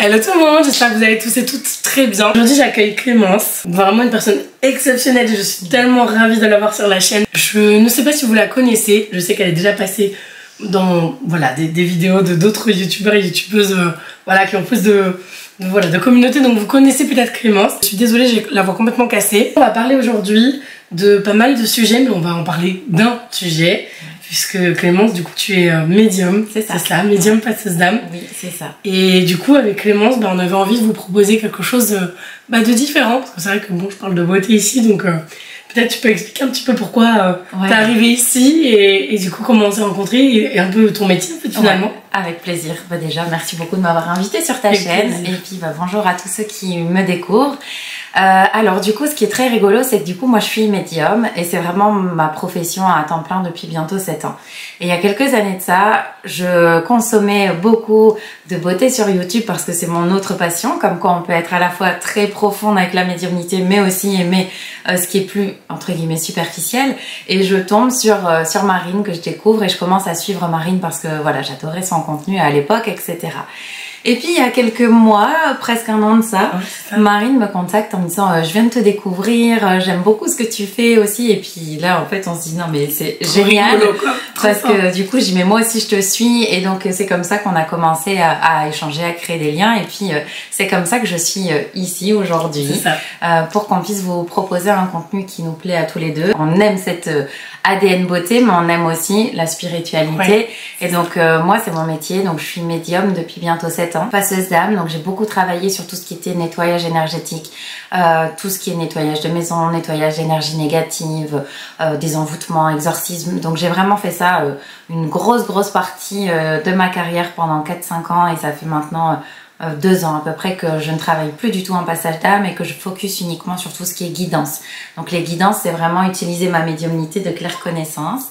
Hello tout le monde, j'espère que vous allez tous et toutes très bien. Aujourd'hui j'accueille Clémence, vraiment une personne exceptionnelle et je suis tellement ravie de l'avoir sur la chaîne. Je ne sais pas si vous la connaissez, je sais qu'elle est déjà passée dans des vidéos de d'autres youtubeurs et youtubeuses qui ont plus de communauté, donc vous connaissez peut-être Clémence. Je suis désolée, j'ai la voix complètement cassée. On va parler aujourd'hui de pas mal de sujets, mais on va en parler d'un sujet. Puisque Clémence, du coup, tu es médium, c'est ça, médium passeuse d'âme. Oui, c'est ça. Et du coup, avec Clémence, on avait envie de vous proposer quelque chose de différent. Parce que c'est vrai que bon, je parle de beauté ici, donc peut-être tu peux expliquer un petit peu pourquoi t'es arrivée ici et du coup comment on s'est rencontrés et un peu ton métier en fait, finalement. Ouais, avec plaisir. Déjà, merci beaucoup de m'avoir invitée sur ta chaîne. Plaisir. Et puis bonjour à tous ceux qui me découvrent. Alors du coup, ce qui est très rigolo, c'est que du coup, moi je suis médium et c'est vraiment ma profession à temps plein depuis bientôt 7 ans. Et il y a quelques années de ça, je consommais beaucoup de beauté sur YouTube parce que c'est mon autre passion, comme quoi on peut être à la fois très profonde avec la médiumnité, mais aussi aimer ce qui est plus, entre guillemets, superficiel. Et je tombe sur Marine que je découvre et je commence à suivre Marine parce que voilà, j'adorais son contenu à l'époque, etc. Et puis il y a quelques mois, presque un an de ça, Marine me contacte en me disant je viens de te découvrir, j'aime beaucoup ce que tu fais aussi. Et puis là en fait on se dit non mais c'est génial parce que du coup je dis mais moi aussi je te suis. Et donc c'est comme ça qu'on a commencé à échanger, à créer des liens. Et puis c'est comme ça que je suis ici aujourd'hui pour qu'on puisse vous proposer un contenu qui nous plaît à tous les deux. On aime cette ADN beauté, mais on aime aussi la spiritualité. Et donc moi c'est mon métier, donc je suis médium depuis bientôt 7 ans, passeuse d'âme, donc j'ai beaucoup travaillé sur tout ce qui était nettoyage énergétique, tout ce qui est nettoyage de maison, nettoyage d'énergie négative, désenvoûtement, exorcisme. Donc j'ai vraiment fait ça une grosse partie de ma carrière pendant 4-5 ans et ça fait maintenant 2 ans à peu près que je ne travaille plus du tout en passage d'âme et que je focus uniquement sur tout ce qui est guidance. Donc les guidances, c'est vraiment utiliser ma médiumnité de claire connaissance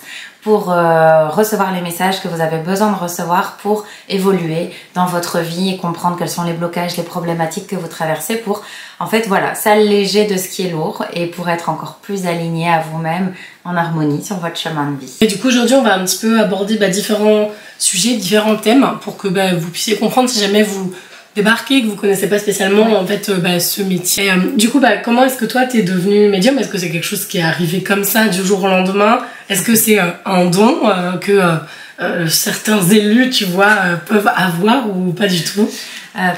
pour recevoir les messages que vous avez besoin de recevoir pour évoluer dans votre vie et comprendre quels sont les blocages, les problématiques que vous traversez pour, en fait, voilà, s'alléger de ce qui est lourd et pour être encore plus aligné à vous-même en harmonie sur votre chemin de vie. Et du coup, aujourd'hui, on va un petit peu aborder différents sujets, différents thèmes pour que vous puissiez comprendre si jamais vous débarquez, que vous connaissez pas spécialement en fait ce métier. Du coup, comment est-ce que toi t'es devenue médium? Est-ce que c'est quelque chose qui est arrivé comme ça du jour au lendemain? Est-ce que c'est un don que certains élus, tu vois, peuvent avoir ou pas du tout?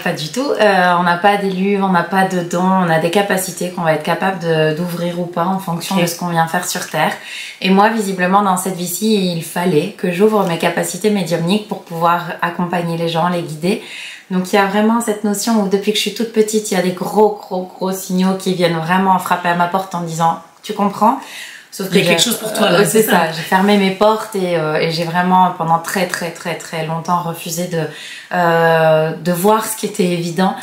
Pas du tout. On n'a pas d'élus, on n'a pas de dons, on a des capacités qu'on va être capable d'ouvrir ou pas en fonction de ce qu'on vient faire sur Terre. Et moi, visiblement, dans cette vie-ci, il fallait que j'ouvre mes capacités médiumniques pour pouvoir accompagner les gens, les guider. Donc il y a vraiment cette notion où depuis que je suis toute petite, il y a des gros signaux qui viennent vraiment frapper à ma porte en disant « tu comprends ?» Sauf que il y a quelque chose pour toi là, c'est ça. J'ai fermé mes portes et j'ai vraiment pendant très longtemps refusé de voir ce qui était évident.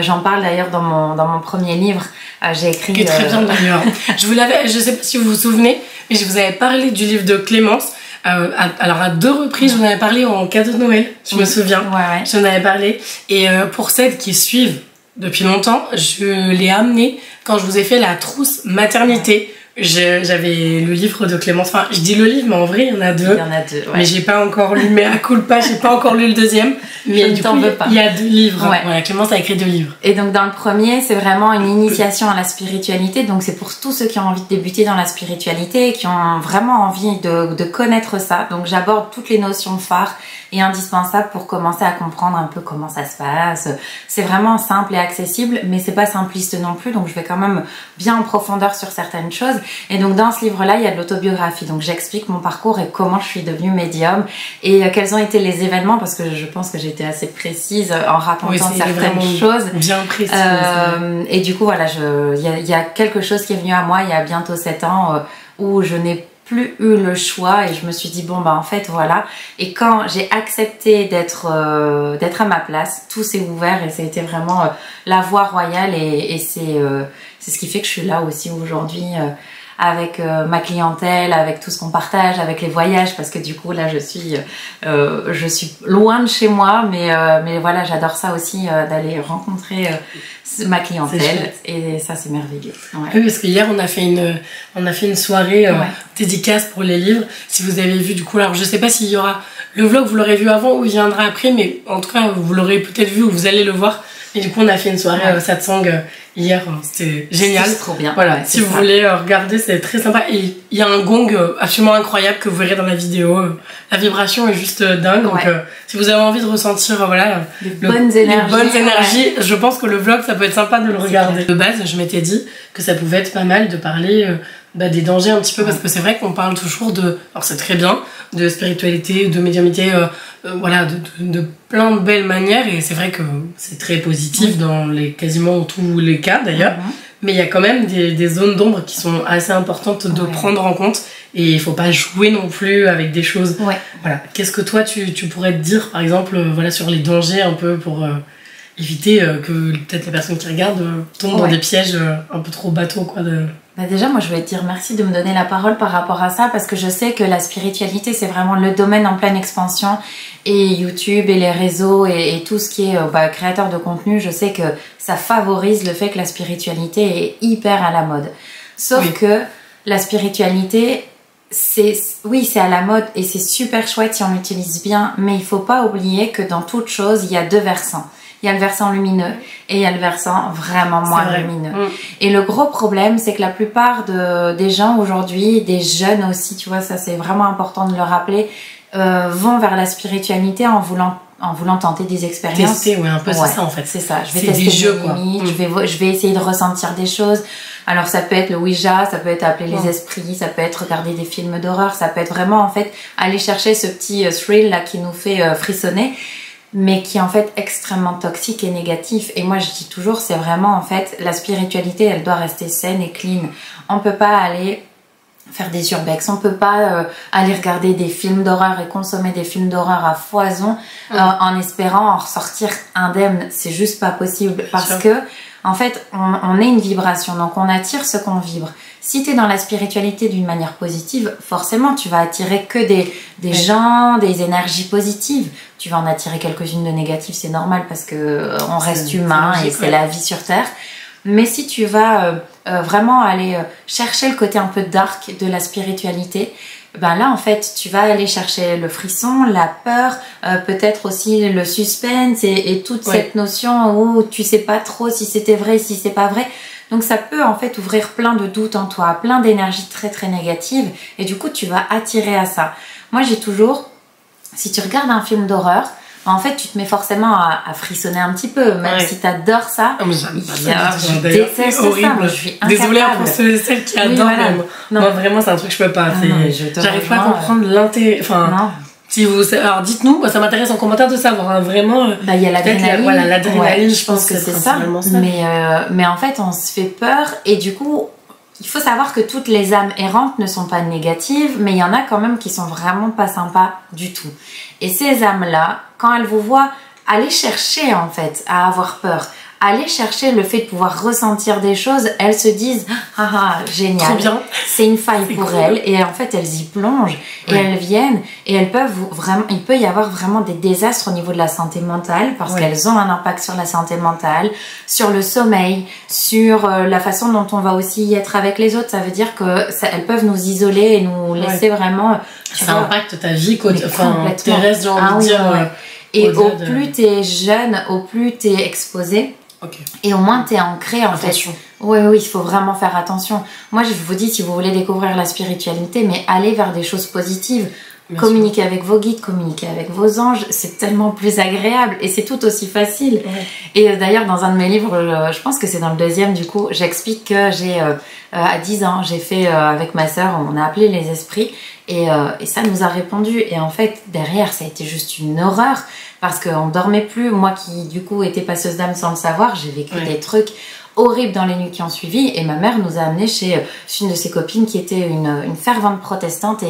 J'en parle d'ailleurs dans mon premier livre. J'ai écrit. Qui est très bien d'ailleurs. Je sais pas si vous vous souvenez, mais je vous avais parlé du livre de Clémence. Alors à 2 reprises, j'en avais parlé en cadeau de Noël, je me souviens. J'en avais parlé. Et pour celles qui suivent depuis longtemps, je l'ai amené quand je vous ai fait la trousse maternité. J'avais le livre de Clémence, enfin je dis le livre mais en vrai il y en a 2. Il y en a 2, mais j'ai pas encore lu, mais à culpa, j'ai pas encore lu le deuxième. Mais du coup il y a 2 livres. Voilà, Clémence a écrit 2 livres. Et donc dans le premier c'est vraiment une initiation à la spiritualité, donc c'est pour tous ceux qui ont envie de débuter dans la spiritualité et qui ont vraiment envie de connaître ça. Donc j'aborde toutes les notions phares et indispensables pour commencer à comprendre un peu comment ça se passe. C'est vraiment simple et accessible, mais c'est pas simpliste non plus, donc je vais quand même bien en profondeur sur certaines choses. Et donc dans ce livre-là, il y a de l'autobiographie. Donc j'explique mon parcours et comment je suis devenue médium et quels ont été les événements, parce que je pense que j'ai été assez précise en racontant certaines choses. Bien précise. Et du coup, voilà, il y a quelque chose qui est venu à moi il y a bientôt 7 ans où je n'ai plus eu le choix et je me suis dit bon en fait voilà. Et quand j'ai accepté d'être à ma place, tout s'est ouvert et ça a été vraiment la voie royale et c'est ce qui fait que je suis là aussi aujourd'hui avec ma clientèle, avec tout ce qu'on partage, avec les voyages, parce que du coup là je suis loin de chez moi, mais voilà, j'adore ça aussi, d'aller rencontrer ma clientèle, et ça c'est merveilleux. Ouais. Oui, parce qu'hier on a fait une soirée dédicace pour les livres. Si vous avez vu, du coup, alors je sais pas s'il y aura le vlog, vous l'aurez vu avant ou il viendra après, mais en tout cas vous l'aurez peut-être vu ou vous allez le voir. Et du coup on a fait une soirée satsang hier, c'était génial. C'est trop bien. Voilà, si vous voulez regarder, c'est très sympa. Et il y a un gong absolument incroyable que vous verrez dans la vidéo. La vibration est juste dingue. Donc si vous avez envie de ressentir les bonnes énergies, je pense que le vlog ça peut être sympa de le regarder. De base, je m'étais dit que ça pouvait être pas mal de parler des dangers un petit peu, parce que c'est vrai qu'on parle toujours alors c'est très bien, de spiritualité, de médiumnité, voilà, de plein de belles manières, et c'est vrai que c'est très positif dans quasiment tous les cas d'ailleurs, mais il y a quand même des zones d'ombre qui sont assez importantes de prendre en compte, et il faut pas jouer non plus avec des choses. Voilà. Qu'est-ce que toi tu pourrais te dire par exemple voilà, sur les dangers un peu pour éviter que peut-être les personnes qui regardent tombent dans des pièges un peu trop bateaux quoi Déjà, moi, je voulais te dire merci de me donner la parole par rapport à ça, parce que je sais que la spiritualité, c'est vraiment le domaine en pleine expansion, et YouTube et les réseaux et tout ce qui est créateur de contenu, je sais que ça favorise le fait que la spiritualité est hyper à la mode. Sauf que la spiritualité, c'est à la mode et c'est super chouette si on l'utilise bien, mais il faut pas oublier que dans toute chose, il y a deux versants. Il y a le versant lumineux et il y a le versant vraiment moins lumineux. Et le gros problème, c'est que la plupart des gens aujourd'hui, des jeunes aussi, tu vois, ça c'est vraiment important de le rappeler, vont vers la spiritualité en voulant tenter des expériences. Tester, un peu, c'est ça en fait. C'est ça, je vais tester mes limites, je vais essayer de ressentir des choses. Alors ça peut être le Ouija, ça peut être appeler les esprits, ça peut être regarder des films d'horreur, ça peut être vraiment en fait aller chercher ce petit thrill là qui nous fait frissonner, mais qui est en fait extrêmement toxique et négatif. Et moi je dis toujours, c'est vraiment en fait, la spiritualité elle doit rester saine et clean. On peut pas aller faire des urbex, on peut pas aller regarder des films d'horreur et consommer des films d'horreur à foison en espérant en ressortir indemne. C'est juste pas possible, parce que en fait on est une vibration, donc on attire ce qu'on vibre. Si tu es dans la spiritualité d'une manière positive, forcément tu vas attirer que des gens, des énergies positives. Tu vas en attirer quelques-unes de négatives, c'est normal, parce que on reste humain et c'est la vie sur Terre. Mais si tu vas vraiment aller chercher le côté un peu dark de la spiritualité, ben là en fait tu vas aller chercher le frisson, la peur, peut-être aussi le suspense et toute cette notion où tu sais pas trop si c'était vrai, si c'est pas vrai. Donc ça peut en fait ouvrir plein de doutes en toi, plein d'énergies très très négatives, et du coup tu vas attirer à ça. Moi j'ai toujours, si tu regardes un film d'horreur, en fait tu te mets forcément à frissonner un petit peu, même si tu adores ça. Je déteste ça, moi je suis incapable. Désolée pour celles qui adorent même. Moi vraiment c'est un truc que je peux pas. J'arrive pas à comprendre l'intérêt. Si vous, alors dites-nous, ça m'intéresse en commentaire de savoir vraiment. Il y a l'adrénaline. Voilà, l'adrénaline, je pense que c'est ça. Mais en fait, on se fait peur, et du coup, il faut savoir que toutes les âmes errantes ne sont pas négatives, mais il y en a quand même qui sont vraiment pas sympas du tout. Et ces âmes-là, quand elles vous voient, allez chercher en fait à avoir peur. Aller chercher le fait de pouvoir ressentir des choses, elles se disent génial, c'est une faille pour elles, et en fait elles y plongent et elles viennent, et elles peuvent vraiment, il peut y avoir vraiment des désastres au niveau de la santé mentale, parce qu'elles ont un impact sur la santé mentale, sur le sommeil, sur la façon dont on va aussi être avec les autres. Ça veut dire que elles peuvent nous isoler et nous laisser vraiment. Ça impacte ta vie, tes restes, j'ai envie de dire. Et au plus t'es jeune, au plus t'es exposé. Et au moins t'es ancré en fait. Oui, il faut vraiment faire attention. Moi je vous dis, si vous voulez découvrir la spiritualité, mais allez vers des choses positives. Communiquer avec vos guides, communiquer avec vos anges, c'est tellement plus agréable et c'est tout aussi facile. Et d'ailleurs dans un de mes livres, je pense que c'est dans le deuxième du coup, j'explique que j'ai à 10 ans, j'ai fait avec ma sœur, on a appelé les esprits, et ça nous a répondu, et en fait derrière ça a été juste une horreur, parce qu'on dormait plus. Moi qui du coup était passeuse d'âme sans le savoir, j'ai vécu des trucs horribles dans les nuits qui ont suivi, et ma mère nous a amenés chez une de ses copines qui était une fervente protestante,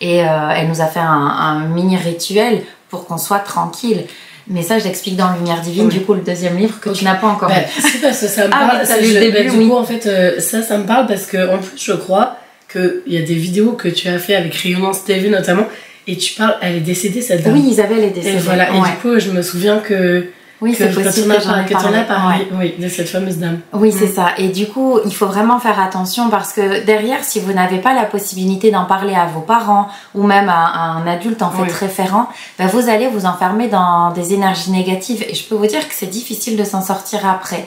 et elle nous a fait un mini rituel pour qu'on soit tranquille. Mais ça, je l'explique dans Lumière Divine, du coup, le deuxième livre que tu n'as pas encore lu. C'est parce que ça me parle. Du coup, en fait, ça me parle parce que, en plus, je crois qu'il y a des vidéos que tu as fait avec Rayonnance TV notamment, et tu parles, elle est décédée cette dame. Oui, Isabelle est décédée. Et voilà, et du coup, je me souviens que... Oui, c'est possible que j'en ai parlé. Oui, de cette fameuse dame. Oui, c'est ça. Et du coup, il faut vraiment faire attention parce que derrière, si vous n'avez pas la possibilité d'en parler à vos parents ou même à un adulte en fait référent, ben vous allez vous enfermer dans des énergies négatives et je peux vous dire que c'est difficile de s'en sortir après.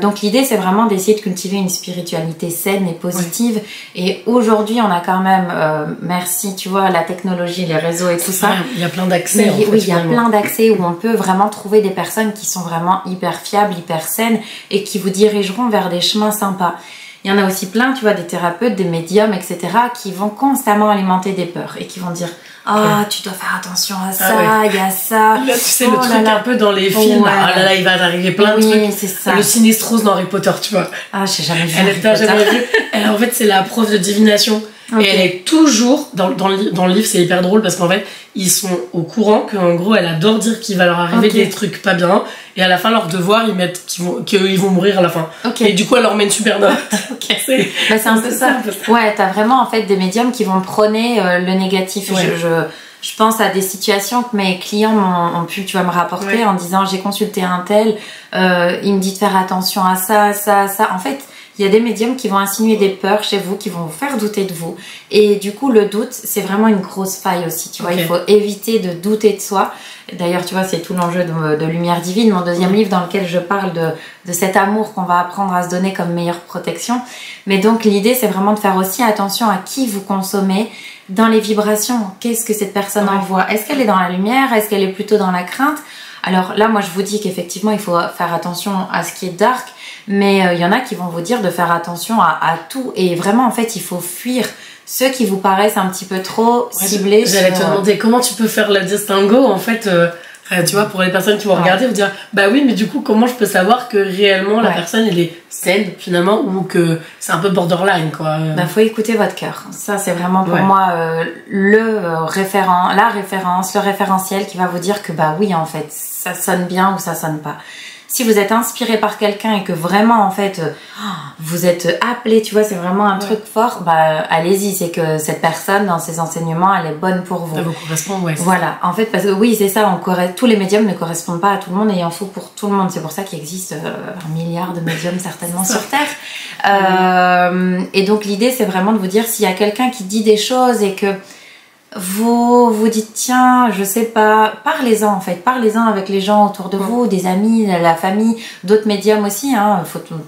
Donc l'idée, c'est vraiment d'essayer de cultiver une spiritualité saine et positive. Et aujourd'hui, on a quand même, merci, tu vois, la technologie, les réseaux et tout ça. Il y a plein d'accès. Oui, il y a plein d'accès où on peut vraiment trouver des personnes qui sont vraiment hyper fiables, hyper saines et qui vous dirigeront vers des chemins sympas. Il y en a aussi plein, tu vois, des thérapeutes, des médiums, etc. qui vont constamment alimenter des peurs et qui vont dire ah, tu dois faire attention à ça, il y a ça. Là, tu sais, le truc un peu dans les films. Ouais. Ah là là, il va arriver plein de trucs. C'est ça. Le Sinistrose dans Harry Potter, tu vois. Ah, j'ai jamais vu. Jamais vu. En fait, c'est la prof de divination. Okay. Et elle est toujours, dans le livre, c'est hyper drôle parce qu'en fait, ils sont au courant qu'en gros, elle adore dire qu'il va leur arriver des trucs pas bien. Et à la fin, leur devoir, ils mettent qu'ils vont mourir à la fin. Et du coup, elle leur met une super note. C'est un peu ça. Ouais, t'as vraiment en fait des médiums qui vont prôner le négatif. Je pense à des situations que mes clients ont pu, tu vas me rapporter en disant j'ai consulté un tel, il me dit de faire attention à ça, ça, ça. En fait, il y a des médiums qui vont insinuer des peurs chez vous, qui vont vous faire douter de vous. Et du coup, le doute, c'est vraiment une grosse faille aussi. Tu vois, il faut éviter de douter de soi. D'ailleurs, tu vois, c'est tout l'enjeu de Lumière Divine, mon deuxième livre dans lequel je parle de cet amour qu'on va apprendre à se donner comme meilleure protection. Mais donc, l'idée, c'est vraiment de faire aussi attention à qui vous consommez dans les vibrations. Qu'est-ce que cette personne envoie? Est-ce qu'elle est dans la lumière? Est-ce qu'elle est plutôt dans la crainte? Alors là, moi, je vous dis qu'effectivement, il faut faire attention à ce qui est dark. Mais il y en a qui vont vous dire de faire attention à tout. Et vraiment, en fait, il faut fuir ceux qui vous paraissent un petit peu trop ciblés. J'allais te demander comment tu peux faire le distinguo, en fait, tu vois, pour les personnes qui vont regarder, vous dire, bah oui, mais du coup, comment je peux savoir que réellement la personne, elle est saine, finalement, ou que c'est un peu borderline, quoi. Bah, faut écouter votre cœur. Ça, c'est vraiment pour moi le référentiel qui va vous dire que, bah oui, en fait, ça sonne bien ou ça sonne pas. Si vous êtes inspiré par quelqu'un et que vraiment en fait vous êtes appelé, tu vois, c'est vraiment un truc fort, bah allez-y, c'est que cette personne dans ses enseignements, elle est bonne pour vous. Ça vous correspond, Voilà, en fait, parce que oui, c'est ça, tous les médiums ne correspondent pas à tout le monde et il en faut pour tout le monde. C'est pour ça qu'il existe 1 milliard de médiums certainement sur Terre. Et donc l'idée, c'est vraiment de vous dire s'il y a quelqu'un qui dit des choses et que vous dites tiens, je sais pas, parlez-en en fait, parlez-en avec les gens autour de vous, des amis, la famille, d'autres médiums aussi, hein.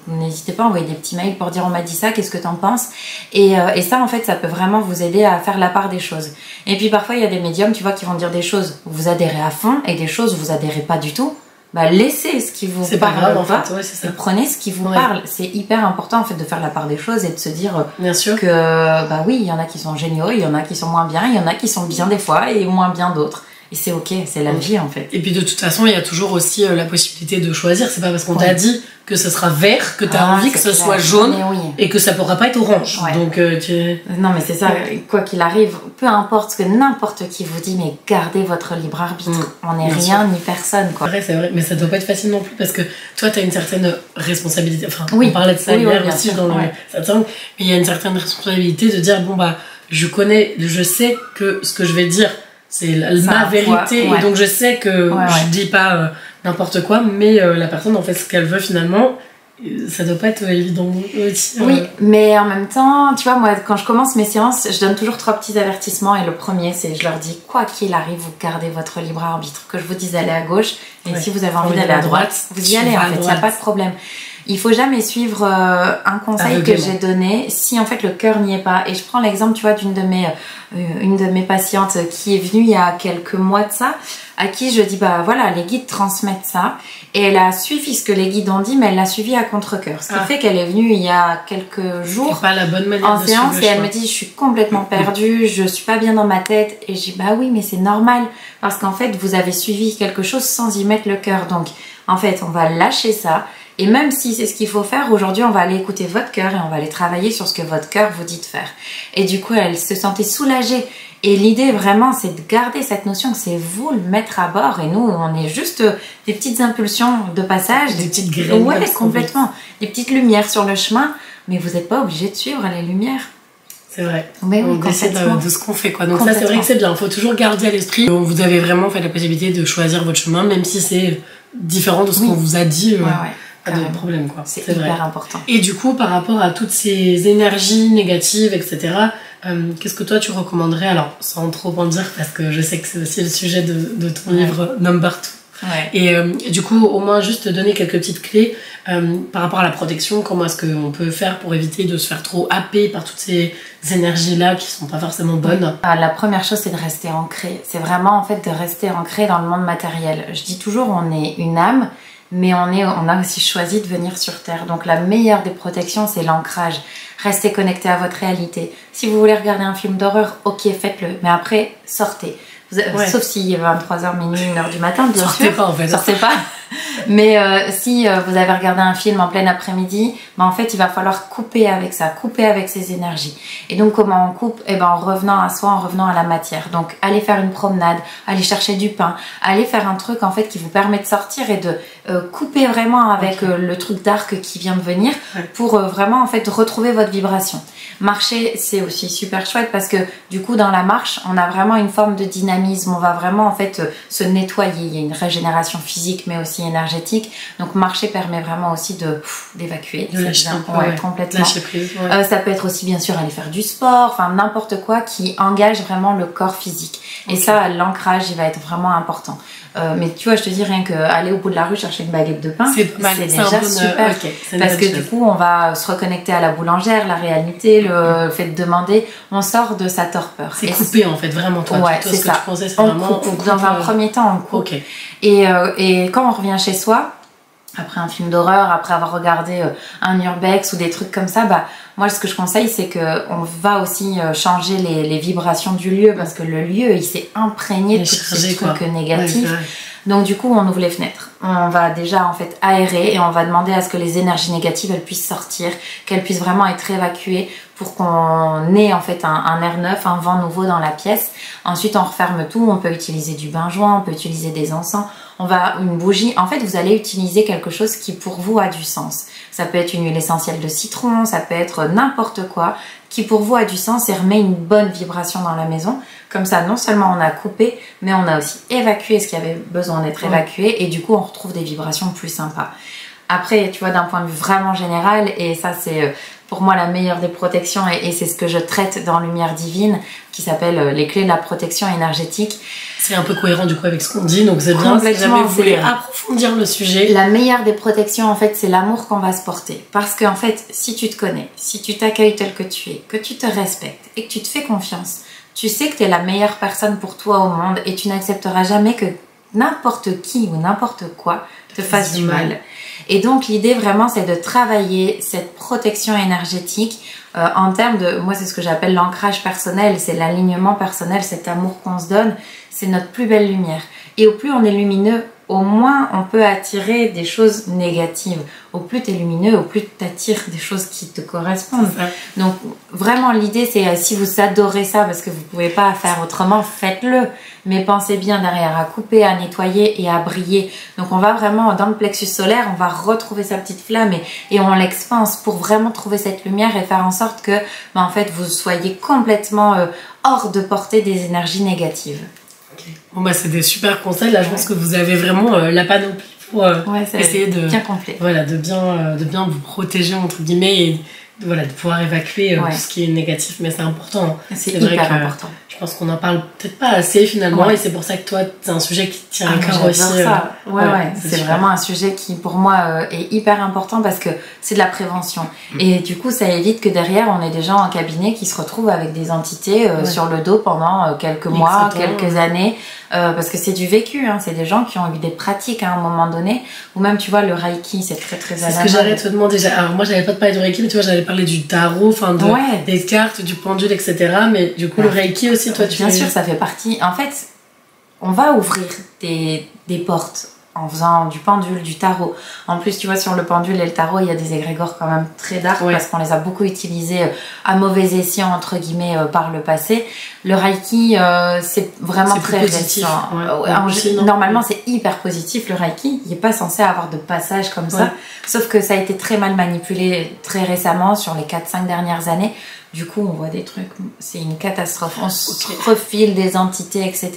N'hésitez pas à envoyer des petits mails pour dire on m'a dit ça, qu'est-ce que t'en penses, et ça en fait ça peut vraiment vous aider à faire la part des choses. Et puis parfois il y a des médiums, tu vois, qui vont dire des choses où vous adhérez à fond et des choses où vous adhérez pas du tout. Bah laissez ce qui vous parle en fait, et prenez ce qui vous parle. C'est hyper important en fait de faire la part des choses et de se dire que bah oui, il y en a qui sont géniaux, il y en a qui sont moins bien, il y en a qui sont bien des fois et moins bien d'autres. Et c'est ok, c'est la vie en fait. Et puis de toute façon, il y a toujours aussi la possibilité de choisir. C'est pas parce qu'on t'a dit que ce sera vert que t'as envie que ce soit jaune et que ça pourra pas être orange. Donc non mais c'est ça, quoi qu'il arrive, peu importe ce que n'importe qui vous dit, mais gardez votre libre arbitre. On n'est rien ni personne quoi. C'est vrai, mais ça doit pas être facile non plus parce que toi t'as une certaine responsabilité. Enfin, on parlait de ça hier aussi dans le mais il y a une certaine responsabilité de dire bon bah je sais que ce que je vais dire c'est ma vérité et donc je sais que je dis pas n'importe quoi, mais la personne en fait ce qu'elle veut finalement, ça doit pas être évident aussi. Oui, mais en même temps, tu vois, moi quand je commence mes séances, je donne toujours 3 petits avertissements et le premier c'est je leur dis quoi qu'il arrive, vous gardez votre libre arbitre, que je vous dise d'aller à gauche et si vous avez envie d'aller à droite, vous y allez en fait, il n'y a pas de problème. Il faut jamais suivre un conseil que j'ai donné si en fait le cœur n'y est pas. Et je prends l'exemple, tu vois, d'une de mes patientes qui est venue il y a quelques mois de ça, à qui je dis bah voilà, les guides transmettent ça, et elle a suivi ce que les guides ont dit, mais elle l'a suivi à contre-cœur. Ce qui fait qu'elle est venue il y a quelques jours pas la bonne manière en séance et elle me dit je suis complètement perdue, je suis pas bien dans ma tête, et je dis bah oui mais c'est normal parce qu'en fait vous avez suivi quelque chose sans y mettre le cœur, donc en fait on va lâcher ça. Et même si c'est ce qu'il faut faire, aujourd'hui, on va aller écouter votre cœur et on va aller travailler sur ce que votre cœur vous dit de faire. Et du coup, elle se sentait soulagée. Et l'idée, vraiment, c'est de garder cette notion que c'est vous le maître à bord. Et nous, on est juste des petites impulsions de passage. Des petites graines. Ouais, complètement. Des petites lumières sur le chemin. Mais vous n'êtes pas obligé de suivre les lumières. C'est vrai. Mais oui, on décide de ce qu'on fait, quoi. Donc ça, c'est vrai que c'est bien. Il faut toujours garder à l'esprit. Vous avez vraiment fait la possibilité de choisir votre chemin, même si c'est différent de ce qu'on vous a dit. Pas de problème, quoi. C'est hyper important. Et du coup, par rapport à toutes ces énergies négatives, etc., qu'est-ce que toi tu recommanderais, alors sans trop en dire, parce que je sais que c'est aussi le sujet de ton livre Number 2. Et du coup, au moins juste donner quelques petites clés par rapport à la protection. Comment est-ce qu'on peut faire pour éviter de se faire trop happer par toutes ces énergies-là qui sont pas forcément bonnes? La première chose, c'est de rester ancré. C'est vraiment en fait de rester ancré dans le monde matériel. Je dis toujours, on est une âme, mais on a aussi choisi de venir sur Terre. Donc la meilleure des protections, c'est l'ancrage. Restez connecté à votre réalité. Si vous voulez regarder un film d'horreur, ok, faites-le. Mais après, sortez. Sauf s'il est 23h, minuit, 1h du matin, bien sûr. Sortez pas, en fait. Sortez pas. Mais si vous avez regardé un film en plein après-midi, en fait, il va falloir couper avec ça, couper avec ces énergies. Et donc, comment on coupe? En revenant à soi, en revenant à la matière. Donc, allez faire une promenade, allez chercher du pain, allez faire un truc, en fait, qui vous permet de sortir et de couper vraiment avec le truc d'arc qui vient de venir pour vraiment, en fait, retrouver votre vibration. Marcher, c'est aussi super chouette parce que, du coup, dans la marche, on a vraiment une forme de dynamisme. On va vraiment, en fait, se nettoyer. Il y a une régénération physique, mais aussi énergétique. Donc marcher permet vraiment aussi d'évacuer, de lâcher complètement. Lâcher prise, ça peut être aussi bien sûr aller faire du sport, enfin n'importe quoi qui engage vraiment le corps physique. Et ça, l'ancrage, il va être vraiment important. Mais tu vois, je te dis rien que aller au bout de la rue chercher une baguette de pain, c'est déjà super. Parce que du coup, on va se reconnecter à la boulangère, la réalité, le fait de demander, on sort de sa torpeur. C'est coupé en fait, vraiment toi. C'est ça. On coupe. Dans un premier temps, on coupe. Et quand on revient chez soi, après un film d'horreur, après avoir regardé un urbex ou des trucs comme ça, moi ce que je conseille, c'est qu'on va aussi changer les vibrations du lieu, parce que le lieu il s'est imprégné de tous ces trucs négatifs. Donc du coup on ouvre les fenêtres, on va déjà en fait aérer et on va demander à ce que les énergies négatives elles puissent sortir, qu'elles puissent vraiment être évacuées pour qu'on ait en fait un air neuf, un vent nouveau dans la pièce. Ensuite on referme tout, on peut utiliser du bain joint, on peut utiliser des encens, une bougie. En fait vous allez utiliser quelque chose qui pour vous a du sens. Ça peut être une huile essentielle de citron, ça peut être n'importe quoi qui pour vous a du sens et remet une bonne vibration dans la maison. Comme ça, non seulement on a coupé, mais on a aussi évacué ce qui avait besoin d'être évacué et du coup on retrouve des vibrations plus sympas. Après, tu vois, d'un point de vue vraiment général, et ça c'est pour moi la meilleure des protections et c'est ce que je traite dans Lumière Divine, qui s'appelle les clés de la protection énergétique. C'est un peu cohérent du coup avec ce qu'on dit, donc c'est bien. Si jamais vous voulez approfondir le sujet. La meilleure des protections en fait, c'est l'amour qu'on va se porter. Parce qu'en fait, si tu te connais, si tu t'accueilles tel que tu es, que tu te respectes et que tu te fais confiance, tu sais que tu es la meilleure personne pour toi au monde et tu n'accepteras jamais que n'importe qui ou n'importe quoi te fasse du mal. Et donc l'idée vraiment c'est de travailler cette protection énergétique en termes de, moi c'est ce que j'appelle l'ancrage personnel, c'est l'alignement personnel, cet amour qu'on se donne, c'est notre plus belle lumière. Et au plus on est lumineux, au moins on peut attirer des choses négatives. Au plus tu es lumineux, au plus tu attires des choses qui te correspondent. Donc vraiment l'idée c'est si vous adorez ça parce que vous ne pouvez pas faire autrement, faites-le. Mais pensez bien derrière à couper, à nettoyer et à briller. Donc on va vraiment dans le plexus solaire, on va retrouver sa petite flamme et on l'expanse pour vraiment trouver cette lumière et faire en sorte que en fait vous soyez complètement hors de portée des énergies négatives. Bon c'est des super conseils. Là je pense que vous avez vraiment la panoplie pour essayer de bien complet. Voilà, de bien vous protéger entre guillemets et de pouvoir évacuer tout ce qui est négatif. Mais c'est important. C'est hyper important. Je pense qu'on en parle peut-être pas assez finalement et c'est pour ça que toi c'est un sujet qui te tient à cœur aussi. Ça. C'est vraiment un sujet qui pour moi est hyper important parce que c'est de la prévention. Et du coup ça évite que derrière on ait des gens en cabinet qui se retrouvent avec des entités sur le dos pendant quelques mois, quelques années. Parce que c'est du vécu, c'est des gens qui ont eu des pratiques à un moment donné, ou même tu vois le Reiki c'est très c'est ce que j'allais te demander. Alors moi j'allais pas te parler du Reiki mais tu vois j'allais parler du tarot, des cartes, du pendule etc. Mais du coup le Reiki aussi toi tu... Bien sûr ça fait partie, en fait on va ouvrir des portes en faisant du pendule, du tarot. En plus, tu vois, sur le pendule et le tarot, il y a des égrégores quand même très dark parce qu'on les a beaucoup utilisés à mauvais escient, entre guillemets, par le passé. Le Reiki, c'est vraiment très positif. Normalement, c'est hyper positif, le Reiki. Il n'est pas censé avoir de passage comme ça. Sauf que ça a été très mal manipulé très récemment, sur les 4-5 dernières années, Du coup, on voit des trucs, c'est une catastrophe. On se refile des entités, etc.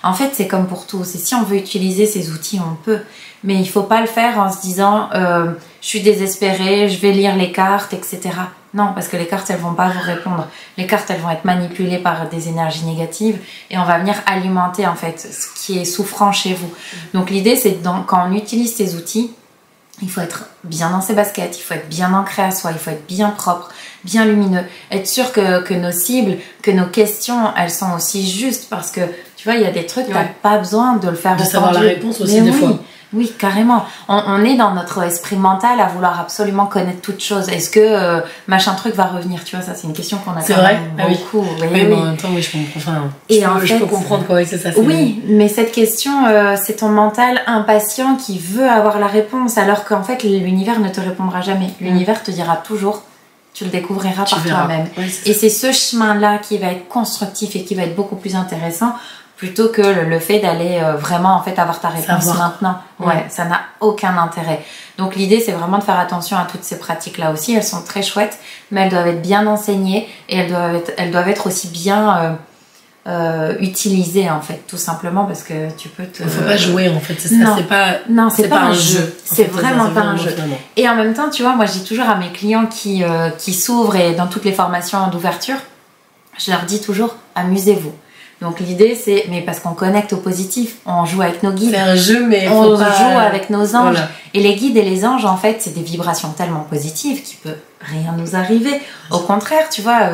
En fait, c'est comme pour tout. C'est si on veut utiliser ces outils, on peut. Mais il faut pas le faire en se disant je suis désespérée, je vais lire les cartes, etc. Non, parce que les cartes, elles vont pas vous répondre. Les cartes, elles vont être manipulées par des énergies négatives et on va venir alimenter en fait ce qui est souffrant chez vous. Donc l'idée, c'est quand on utilise ces outils, il faut être bien dans ses baskets, il faut être bien ancré à soi, il faut être bien propre, bien lumineux, être sûr que nos cibles, que nos questions, elles sont aussi justes parce que tu vois, il y a des trucs, t'as pas besoin de le faire de savoir la réponse aussi des fois. Oui, carrément. On est dans notre esprit mental à vouloir absolument connaître toute chose. Est-ce que machin truc va revenir? Tu vois, ça c'est une question qu'on a quand même beaucoup. Oui, mais en même temps, oui, je comprends. Enfin, je peux comprendre quoi, c'est ça. Oui, mais cette question, c'est ton mental impatient qui veut avoir la réponse, alors qu'en fait, l'univers ne te répondra jamais. L'univers te dira toujours, tu le découvriras par toi-même. Oui, et c'est ce chemin-là qui va être constructif et qui va être beaucoup plus intéressant plutôt que le fait d'aller vraiment en fait avoir ta réponse maintenant. Ouais, ça n'a aucun intérêt. Donc l'idée, c'est vraiment de faire attention à toutes ces pratiques-là aussi. Elles sont très chouettes, mais elles doivent être bien enseignées et elles doivent être aussi bien utilisées en fait, tout simplement parce que tu peux te... Il faut pas jouer en fait, c'est ça. Non, c'est pas un jeu. C'est vraiment pas un jeu. Et en même temps, tu vois, moi je dis toujours à mes clients qui s'ouvrent et dans toutes les formations d'ouverture, je leur dis toujours, amusez-vous. Donc l'idée c'est, mais parce qu'on connecte au positif, on joue avec nos guides. C'est un jeu, mais on joue avec nos anges. Voilà. Et les guides et les anges, en fait, c'est des vibrations tellement positives qu'il peut rien nous arriver. Au contraire, tu vois,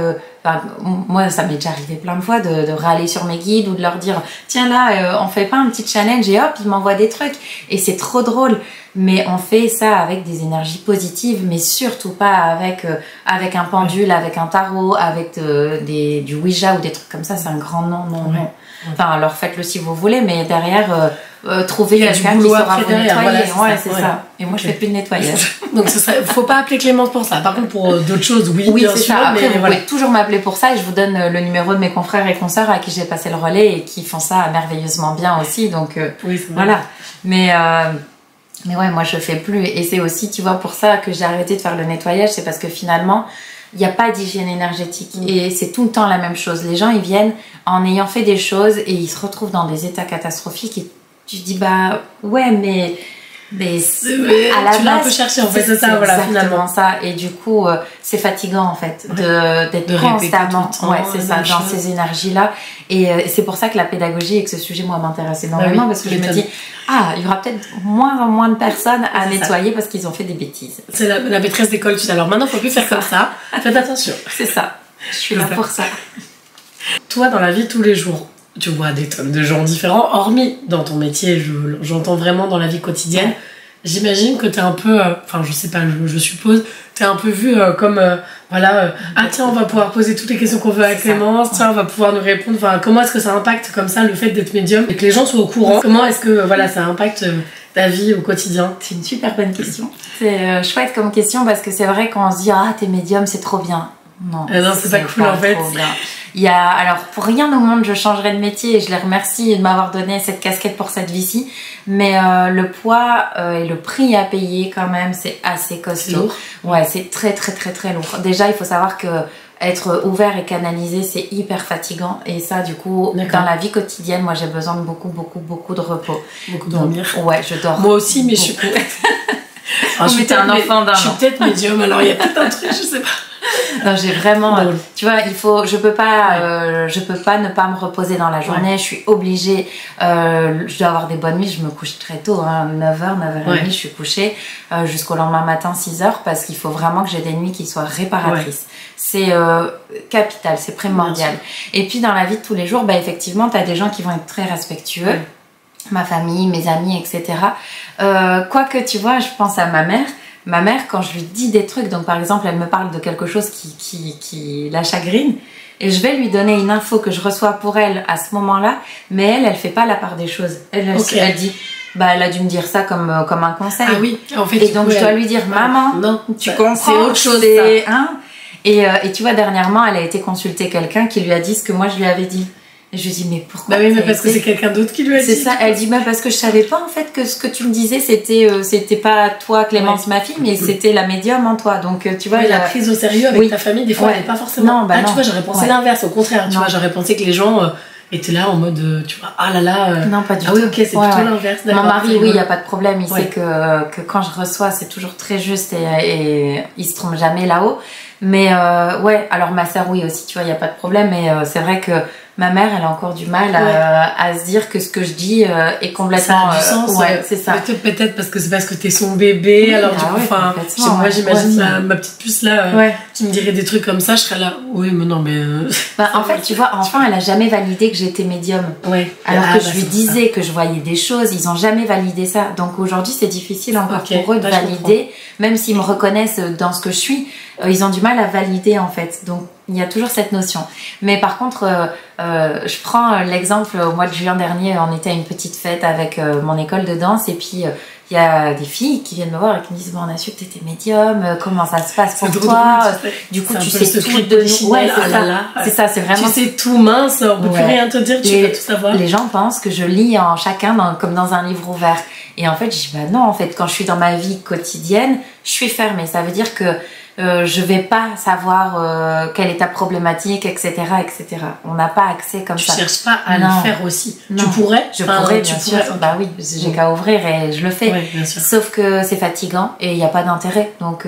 moi ça m'est déjà arrivé plein de fois de râler sur mes guides ou de leur dire tiens là, on fait pas un petit challenge et hop, ils m'envoient des trucs. Et c'est trop drôle. Mais on fait ça avec des énergies positives, mais surtout pas avec un pendule, avec un tarot, avec du Ouija ou des trucs comme ça. C'est un grand non. Enfin, alors faites-le si vous voulez, mais derrière, trouvez quelqu'un qui saura vous nettoyer. Voilà, c'est ça. Et moi, je fais plus de nettoyage. Donc, faut pas appeler Clémence pour ça. Par contre, pour d'autres choses, oui, bien sûr. Ça. Après, vous pouvez toujours m'appeler pour ça et je vous donne le numéro de mes confrères et consoeurs à qui j'ai passé le relais et qui font ça merveilleusement bien aussi. Donc, voilà. Mais ouais, moi je fais plus et c'est aussi, tu vois, pour ça que j'ai arrêté de faire le nettoyage, c'est parce que finalement, il n'y a pas d'hygiène énergétique et c'est tout le temps la même chose. Les gens, ils viennent en ayant fait des choses et ils se retrouvent dans des états catastrophiques et tu te dis, bah ouais, mais à la tu l'as un peu cherché en fait, c'est ça, voilà, finalement ça. Et du coup c'est fatigant en fait d'être constamment c'est ça, dans ces énergies là et c'est pour ça que la pédagogie et que ce sujet moi m'intéresse énormément parce que je me dis il y aura peut-être moins en moins de personnes à nettoyer parce qu'ils ont fait des bêtises. C'est la maîtresse d'école tout à l'heure, maintenant faut plus faire comme ça, faites attention. C'est ça, je suis là pour ça. Toi dans la vie de tous les jours, tu vois des tonnes de gens différents, hormis dans ton métier, j'entends vraiment dans la vie quotidienne. J'imagine que t'es un peu, enfin je sais pas, je suppose, t'es un peu vu comme, tiens on va pouvoir poser toutes les questions qu'on veut à Clémence, tiens on va pouvoir nous répondre, enfin comment est-ce que ça impacte comme ça le fait d'être médium et que les gens soient au courant, comment est-ce que ça impacte ta vie au quotidien? C'est une super bonne question. C'est chouette comme question parce que c'est vrai quand on se dit t'es médium c'est trop bien. Non, c'est pas cool en fait. Alors pour rien au monde je changerais de métier et je les remercie de m'avoir donné cette casquette pour cette vie-ci, mais le poids et le prix à payer quand même c'est assez costaud. Ouais, c'est très très très très lourd. Déjà il faut savoir que être ouvert et canalisé c'est hyper fatigant et ça du coup dans la vie quotidienne moi j'ai besoin de beaucoup de repos. Beaucoup dormir. Ouais, je dors. Moi aussi mais je suis je suis un enfant d'un an. Je suis peut-être médium alors il y a peut-être un truc, je sais pas. Non, j'ai vraiment, tu vois, je peux pas ne pas me reposer dans la journée, je suis obligée, je dois avoir des bonnes nuits, je me couche très tôt, 9h, 9h30, je suis couchée, jusqu'au lendemain matin, 6h, parce qu'il faut vraiment que j'ai des nuits qui soient réparatrices. C'est capital, c'est primordial. Et puis dans la vie de tous les jours, effectivement, tu as des gens qui vont être très respectueux, ma famille, mes amis, etc. Quoique, tu vois, je pense à ma mère. Ma mère, quand je lui dis des trucs, donc par exemple, elle me parle de quelque chose qui la chagrine, et je vais lui donner une info que je reçois pour elle à ce moment-là, mais elle fait pas la part des choses. Elle dit, elle a dû me dire ça comme un conseil. Ah oui, en fait. Et donc je dois lui dire, maman, non, tu comprends, c'est autre chose. Et tu vois, dernièrement, elle a été consulter quelqu'un qui lui a dit ce que moi je lui avais dit. Et je lui dis mais pourquoi? Bah oui, mais parce que c'est quelqu'un d'autre qui lui a dit. C'est ça, elle dit bah parce que je savais pas en fait que ce que tu me disais c'était pas toi Clémence ma fille, mais c'était la médium en toi. Donc tu vois, la prise au sérieux avec ta famille, des fois elle est pas forcément. Non, bah non. Tu vois, j'aurais pensé l'inverse, au contraire. Tu vois, j'aurais pensé que les gens étaient là en mode, tu vois, ah là là. Non, pas du tout. Ah oui, ok, c'est plutôt l'inverse. Mon mari, oui, il y a pas de problème. Il sait que quand je reçois, c'est toujours très juste et il se trompe jamais là-haut. Mais ouais, alors ma sœur, oui aussi, tu vois, il y a pas de problème. Mais c'est vrai que ma mère, elle a encore du mal à se dire que ce que je dis est complètement. Ça a du sens. Ouais, c'est ça. Peut-être parce que c'est parce que t'es son bébé. Oui, alors du coup, enfin, moi j'imagine ma petite puce là, qui me dirait des trucs comme ça, je serais là. Oui, mais non, mais. En fait, tu vois, enfin, elle a jamais validé que j'étais médium. Ouais. Alors que je lui disais que je voyais des choses, ils ont jamais validé ça. Donc aujourd'hui, c'est difficile encore pour eux de valider, même s'ils me reconnaissent dans ce que je suis, ils ont du mal à valider en fait. Donc il y a toujours cette notion. Mais par contre, je prends l'exemple, au mois de juin dernier, on était à une petite fête avec mon école de danse et puis il y a des filles qui viennent me voir et qui me disent bon, on a su que tu étais médium, comment ça se passe pour toi, du coup tu sais tout de nous. Ouais, c'est ça, c'est vraiment. Tu sais tout, mince, on peut plus rien te dire, tu vas tout savoir. Les gens pensent que je lis en chacun comme dans un livre ouvert. Et en fait, je dis bah non, en fait, quand je suis dans ma vie quotidienne, je suis fermée. Ça veut dire que je vais pas savoir quelle est ta problématique, etc., etc. On n'a pas accès comme ça. Tu cherches pas à le faire aussi. Non. Tu pourrais. Je pourrais, bien sûr. Bah oui, j'ai qu'à ouvrir et je le fais. Ouais, bien sûr. Sauf que c'est fatigant et il n'y a pas d'intérêt. Donc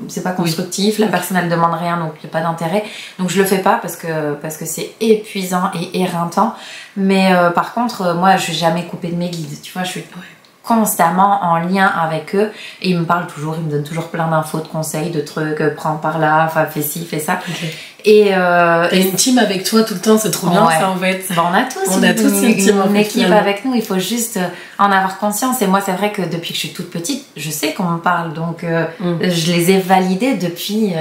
c'est pas constructif. La personne elle demande rien, donc il n'y a pas d'intérêt. Donc je le fais pas parce que c'est épuisant et éreintant. Mais par contre, moi je suis jamais coupée de mes guides. Tu vois, je suis constamment en lien avec eux et ils me parlent toujours, ils me donnent toujours plein d'infos, de conseils, de trucs, prends par là, enfin fais ci, fais ça. Et t'as une team avec toi tout le temps, c'est trop bien ça en fait. Bon, on a tous une équipe avec nous, il faut juste en avoir conscience. Et moi c'est vrai que depuis que je suis toute petite, je sais qu'on me parle, donc je les ai validés depuis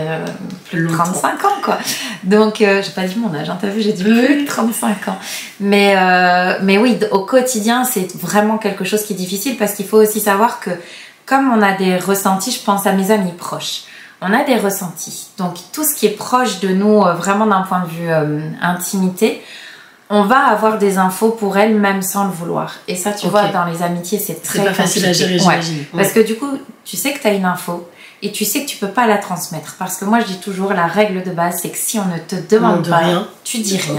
plus de 35 ans quoi. Donc j'ai pas dit mon âge, hein, t'as vu, j'ai dit plus de 35 ans. Mais oui, au quotidien c'est vraiment quelque chose qui est difficile parce qu'il faut aussi savoir que comme on a des ressentis, je pense à mes amis proches. On a des ressentis. Donc, tout ce qui est proche de nous, vraiment d'un point de vue intimité, on va avoir des infos pour elle, même sans le vouloir. Et ça, tu vois, dans les amitiés, c'est très compliqué. C'est pas facile à gérer, j'imagine. Parce que du coup, tu sais que tu as une info et tu sais que tu peux pas la transmettre. Parce que moi, je dis toujours, la règle de base, c'est que si on ne te demande pas, rien, tu dis rien.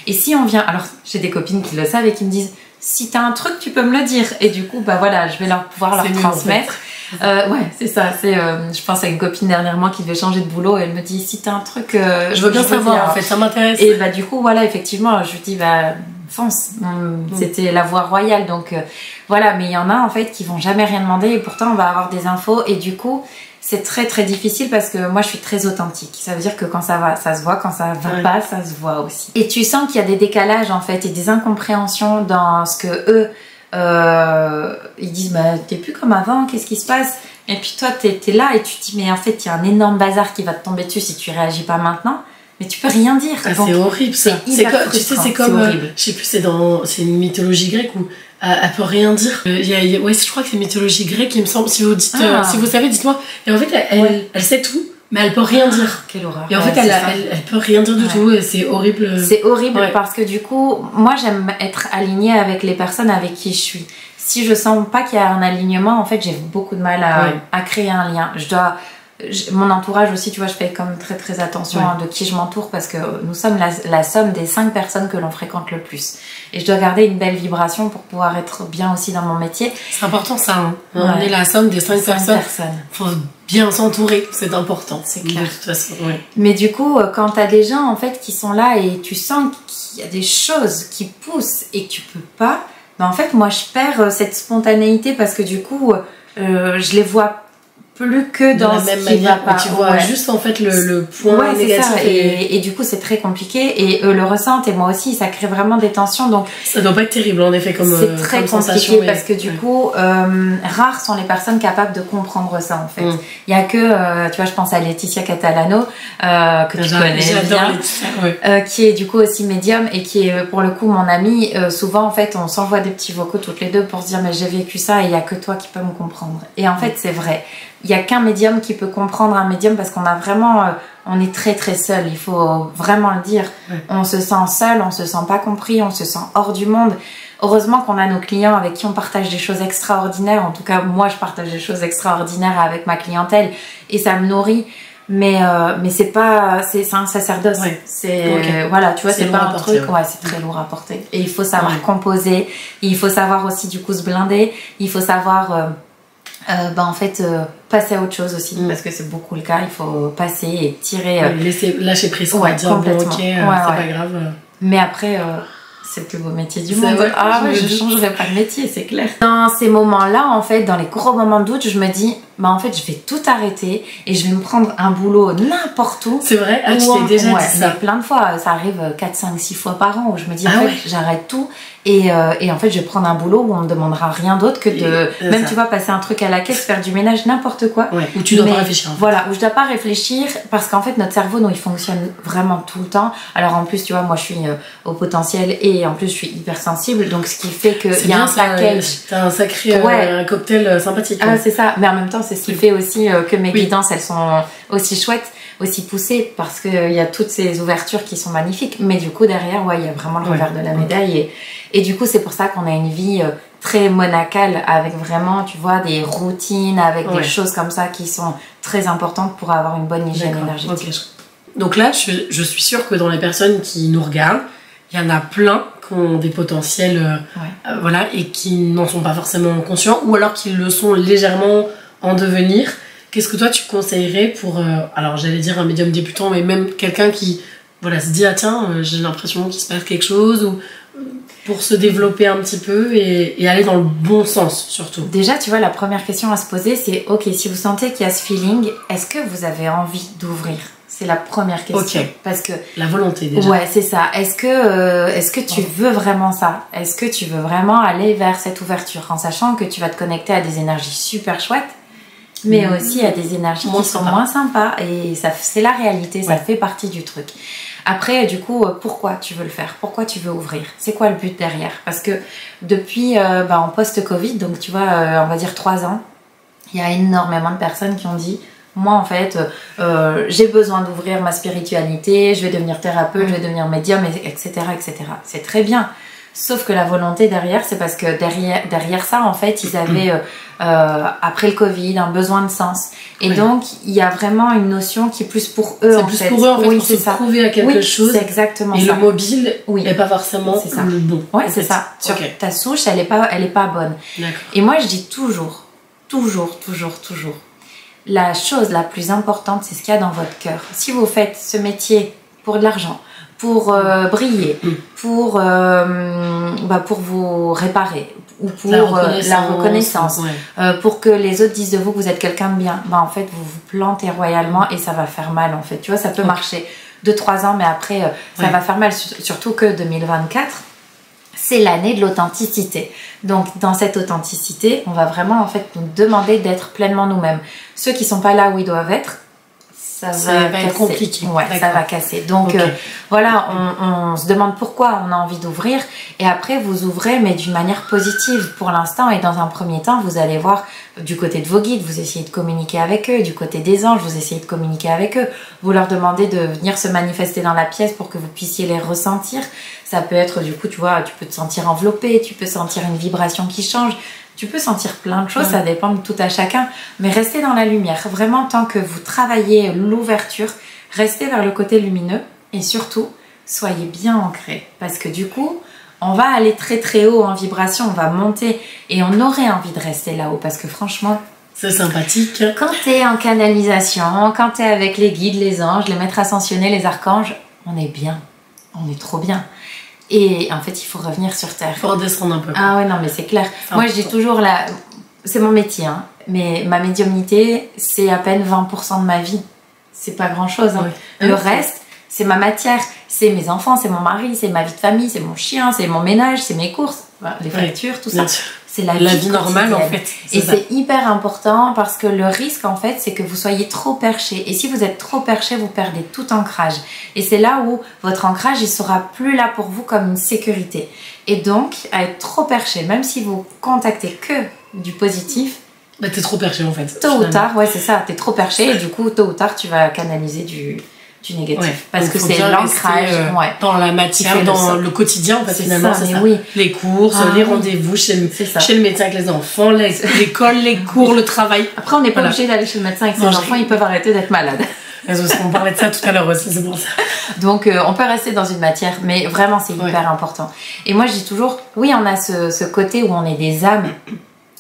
Et si on vient... Alors, j'ai des copines qui le savent et qui me disent, si tu as un truc, tu peux me le dire. Et du coup, bah voilà, je vais pouvoir leur transmettre. Ouais, c'est ça. Je pense à une copine dernièrement qui devait changer de boulot et elle me dit si t'as un truc, je veux bien savoir en fait, ça m'intéresse. Et bah du coup voilà, effectivement, je lui dis bah fonce. C'était la voie royale, donc voilà. Mais il y en a en fait qui vont jamais rien demander et pourtant on va avoir des infos et du coup c'est très très difficile parce que moi je suis très authentique. Ça veut dire que quand ça va, ça se voit, quand ça va pas, ça se voit aussi. Et tu sens qu'il y a des décalages en fait et des incompréhensions dans ce que eux ils disent bah t'es plus comme avant, qu'est-ce qui se passe? Et puis toi t'es là et tu te dis mais en fait il y a un énorme bazar qui va te tomber dessus si tu réagis pas maintenant, mais tu peux rien dire. C'est horrible ça. Tu sais c'est comme je sais plus, c'est une mythologie grecque où elle peut rien dire. Ouais, je crois que c'est une mythologie grecque il me semble, si vous dites si vous savez dites-moi. Et en fait elle sait tout mais elle peut rien dire. Quelle horreur. Et en fait elle peut rien dire du tout et c'est horrible. C'est horrible parce que du coup moi j'aime être alignée avec les personnes avec qui je suis. Si je sens pas qu'il y a un alignement, en fait j'ai beaucoup de mal à créer un lien. Mon entourage aussi, tu vois, je fais comme très très attention de qui je m'entoure parce que nous sommes la somme des 5 personnes que l'on fréquente le plus. Et je dois garder une belle vibration pour pouvoir être bien aussi dans mon métier. C'est important ça, hein. On est la somme des 5 personnes. Faut bien s'entourer, c'est important. C'est clair. De toute façon, Mais du coup, quand t'as des gens en fait qui sont là et tu sens qu'il y a des choses qui poussent et que tu peux pas, ben en fait moi je perds cette spontanéité parce que du coup je les vois plus que dans la même manière, tu vois juste en fait le point négatif. Et du coup c'est très compliqué et eux le ressentent et moi aussi, ça crée vraiment des tensions, donc ça doit pas être terrible en effet comme c'est très compliqué parce que du coup rares sont les personnes capables de comprendre ça en fait. Il y a que tu vois, je pense à Laetitia Catalano que tu connais bien, qui est du coup aussi médium et qui est pour le coup mon amie. Souvent en fait on s'envoie des petits vocaux toutes les deux pour se dire mais j'ai vécu ça et il y a que toi qui peux me comprendre, et en fait c'est vrai. Il il y a qu'un médium qui peut comprendre un médium parce qu'on a vraiment, on est très très seul, il faut vraiment le dire. On se sent seul, on se sent pas compris, on se sent hors du monde. Heureusement qu'on a nos clients avec qui on partage des choses extraordinaires. En tout cas, moi, je partage des choses extraordinaires avec ma clientèle et ça me nourrit. Mais c'est pas, c'est un sacerdoce. C'est voilà, tu vois, c'est pas un truc. Ouais, c'est très lourd à porter. Et il faut savoir composer. Il faut savoir aussi du coup se blinder. Il faut savoir, en fait, passer à autre chose aussi parce que c'est beaucoup le cas. Il faut passer et tirer. Lâcher prise. Quoi, dire complètement. Bon, ok, c'est pas grave. Mais après. C'est le plus beau métier du monde. Ah ouais, je changerais pas de métier, c'est clair. Dans ces moments-là, en fait, dans les gros moments de doute, je me dis, bah en fait, je vais tout arrêter et je vais me prendre un boulot n'importe où. C'est vrai? Ah, tu t'es déjà dit ça? Plein de fois, ça arrive 4, 5, 6 fois par an où je me dis, en fait, j'arrête tout et en fait, je vais prendre un boulot où on me demandera rien d'autre que de, même tu vois, passer un truc à la caisse, faire du ménage, n'importe quoi. Ouais, où tu dois pas réfléchir. Voilà, où je dois pas réfléchir parce qu'en fait, notre cerveau, nous, il fonctionne vraiment tout le temps. Alors en plus, tu vois, moi, je suis au potentiel et en plus, je suis hypersensible, donc ce qui fait que il y a un package. T'as un sacré un cocktail sympathique. Ah, c'est ça, mais en même temps, c'est ce qui fait aussi que mes guidances, elles sont aussi chouettes, aussi poussées, parce qu'il y a toutes ces ouvertures qui sont magnifiques. Mais du coup, derrière, il y a vraiment le revers de la médaille. Et du coup, c'est pour ça qu'on a une vie très monacale, avec vraiment, tu vois, des routines, avec des choses comme ça qui sont très importantes pour avoir une bonne hygiène énergétique. Okay. Donc là, je suis sûre que dans les personnes qui nous regardent, il y en a plein qui ont des potentiels voilà, et qui n'en sont pas forcément conscients, ou alors qu'ils le sont légèrement en devenir. Qu'est-ce que toi tu conseillerais pour, alors j'allais dire un médium débutant, mais même quelqu'un qui voilà, se dit ah tiens, j'ai l'impression qu'il se passe quelque chose, ou pour se développer un petit peu et aller dans le bon sens surtout? Déjà, tu vois, la première question à se poser, c'est ok, si vous sentez qu'il y a ce feeling, est-ce que vous avez envie d'ouvrir? C'est la première question. Parce que la volonté déjà. Ouais, c'est ça. Est-ce que tu veux vraiment ça? Est-ce que tu veux vraiment aller vers cette ouverture en sachant que tu vas te connecter à des énergies super chouettes, mais aussi à des énergies qui sont moins sympas, et ça, c'est la réalité, ça fait partie du truc. Après, du coup, pourquoi tu veux le faire? Pourquoi tu veux ouvrir? C'est quoi le but derrière? Parce que depuis, en post-Covid, donc tu vois, on va dire 3 ans, il y a énormément de personnes qui ont dit moi, en fait, j'ai besoin d'ouvrir ma spiritualité, je vais devenir thérapeute, je vais devenir médium, etc., etc. C'est très bien. Sauf que la volonté derrière, c'est parce que derrière ça, en fait, ils avaient, après le Covid, un besoin de sens. Et donc, il y a vraiment une notion qui est plus pour eux, en fait. C'est plus pour eux, en fait, pour se prouver à quelque chose. C'est exactement ça. Et le mobile n'est pas forcément le bon. Ouais, c'est ça. Ta souche, elle est pas bonne. Et moi, je dis toujours, la chose la plus importante, c'est ce qu'il y a dans votre cœur. Si vous faites ce métier pour de l'argent, pour briller, pour vous réparer, ou pour la reconnaissance, pour que les autres disent de vous que vous êtes quelqu'un de bien, en fait, vous vous plantez royalement et ça va faire mal, en fait. Tu vois, ça peut marcher 2-3 ans, mais après, ça va faire mal. Surtout que 2024, c'est l'année de l'authenticité. Donc, dans cette authenticité, on va vraiment, en fait, nous demander d'être pleinement nous-mêmes. Ceux qui sont pas là où ils doivent être, ça va être compliqué. Ouais, ça va casser. Donc, voilà, on se demande pourquoi on a envie d'ouvrir. Et après, vous ouvrez, mais d'une manière positive pour l'instant. Et dans un premier temps, vous allez voir du côté de vos guides, vous essayez de communiquer avec eux. Du côté des anges, vous essayez de communiquer avec eux. Vous leur demandez de venir se manifester dans la pièce pour que vous puissiez les ressentir. Ça peut être, du coup, tu vois, tu peux te sentir enveloppé, tu peux sentir une vibration qui change. Tu peux sentir plein de choses, ça dépend de tout à chacun. Mais restez dans la lumière. Vraiment, tant que vous travaillez l'ouverture, restez vers le côté lumineux. Et surtout, soyez bien ancrés. Parce que du coup, on va aller très très haut en vibration, on va monter. Et on aurait envie de rester là-haut. Parce que franchement, c'est sympathique. Quand tu es en canalisation, quand tu es avec les guides, les anges, les maîtres ascensionnés, les archanges, on est bien. On est trop bien. Et en fait, il faut revenir sur Terre. Il faut redescendre un peu. Ah ouais, non, mais c'est clair. Moi, je dis toujours, c'est mon métier, hein, mais ma médiumnité, c'est à peine 20% de ma vie. C'est pas grand-chose. Hein. Le reste, c'est ma matière, c'est mes enfants, c'est mon mari, c'est ma vie de famille, c'est mon chien, c'est mon ménage, c'est mes courses, les factures, tout ça. C'est la vie normale, en fait. Et c'est hyper important parce que le risque, en fait, c'est que vous soyez trop perché. Et si vous êtes trop perché, vous perdez tout ancrage. Et c'est là où votre ancrage, il sera plus là pour vous comme une sécurité. Et donc, à être trop perché, même si vous contactez que du positif, Bah t'es trop perché en fait. Tôt ou tard, ouais c'est ça, t'es trop perché et du coup tôt ou tard tu vas canaliser du négatif. Ouais. Parce Donc, que faut c'est bien l'ancrage rester, dans la matière, dans le quotidien en fait, finalement ça, c'est ça. Oui. Les courses, les rendez-vous chez le médecin avec les enfants, l'école, les cours, le travail. Après on n'est pas obligé d'aller chez le médecin avec ses enfants, ils peuvent arrêter d'être malades. On parlait de ça tout à l'heure aussi, c'est pour ça. Donc on peut rester dans une matière, mais vraiment c'est hyper important. Et moi je dis toujours, oui on a ce côté où on est des âmes,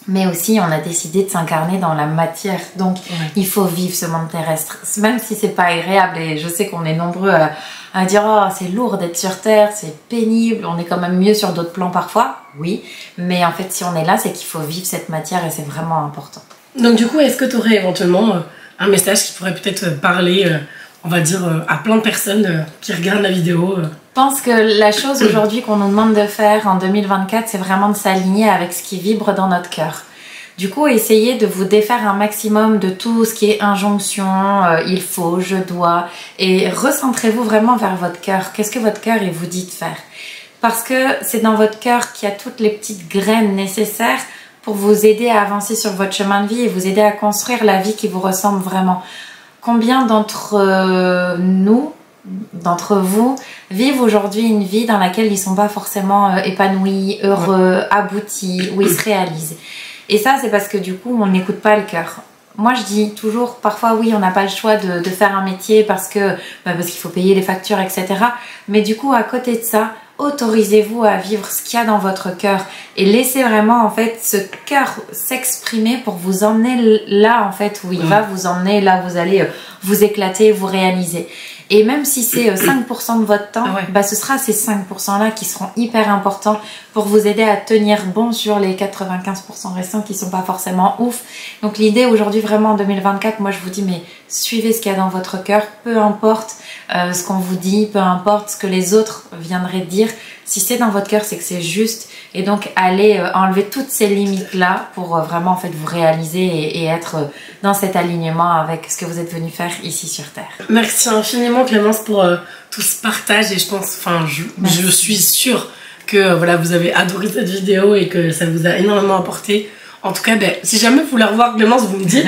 mais aussi on a décidé de s'incarner dans la matière. Donc il faut vivre ce monde terrestre, même si c'est pas agréable. Et je sais qu'on est nombreux à dire oh c'est lourd d'être sur Terre, c'est pénible, on est quand même mieux sur d'autres plans parfois, oui. Mais en fait si on est là, c'est qu'il faut vivre cette matière et c'est vraiment important. Donc du coup, est-ce que tu aurais éventuellement un message qui pourrait peut-être parler, on va dire, à plein de personnes qui regardent la vidéo Je pense que la chose aujourd'hui qu'on nous demande de faire en 2024, c'est vraiment de s'aligner avec ce qui vibre dans notre cœur. Du coup, essayez de vous défaire un maximum de tout ce qui est injonction, il faut, je dois, et recentrez-vous vraiment vers votre cœur. Qu'est-ce que votre cœur il vous dit de faire? Parce que c'est dans votre cœur qu'il y a toutes les petites graines nécessaires pour vous aider à avancer sur votre chemin de vie et vous aider à construire la vie qui vous ressemble vraiment. Combien d'entre nous, d'entre vous, vivent aujourd'hui une vie dans laquelle ils ne sont pas forcément épanouis, heureux, aboutis, où ils se réalisent? Et ça, c'est parce que du coup, on n'écoute pas le cœur. Moi, je dis toujours, parfois, oui, on n'a pas le choix de faire un métier parce qu'il faut payer les factures, etc. Mais du coup, à côté de ça, autorisez-vous à vivre ce qu'il y a dans votre cœur et laissez vraiment en fait ce cœur s'exprimer pour vous emmener là en fait où il va vous emmener, là où vous allez vous éclater, vous réaliser. Et même si c'est 5% de votre temps, ce sera ces 5% là qui seront hyper importants pour vous aider à tenir bon sur les 95% restants qui sont pas forcément ouf. Donc l'idée aujourd'hui vraiment en 2024, moi je vous dis mais suivez ce qu'il y a dans votre cœur, peu importe ce qu'on vous dit, peu importe ce que les autres viendraient dire. Si c'est dans votre cœur, c'est que c'est juste. Et donc, allez enlever toutes ces limites-là pour vraiment en fait vous réaliser et être dans cet alignement avec ce que vous êtes venu faire ici sur Terre. Merci infiniment Clémence pour tout ce partage et je pense, je suis sûre que voilà, vous avez adoré cette vidéo et que ça vous a énormément apporté. En tout cas, si jamais vous voulez revoir Clémence, vous me dites.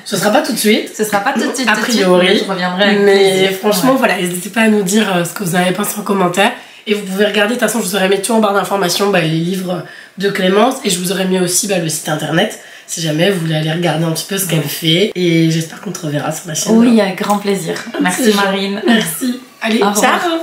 Ce sera pas tout de suite. Ce sera pas tout de suite. A priori. Je reviendrai avec mais plaisir. Franchement, voilà, n'hésitez pas à nous dire ce que vous avez pensé en commentaire. Et vous pouvez regarder, de toute façon, je vous aurais mis tout en barre d'informations, les livres de Clémence. Et je vous aurais mis aussi le site internet, si jamais vous voulez aller regarder un petit peu ce qu'elle fait. Et j'espère qu'on te reverra sur la chaîne. Oui, avec grand plaisir. Merci Marine. Merci. Allez, ciao.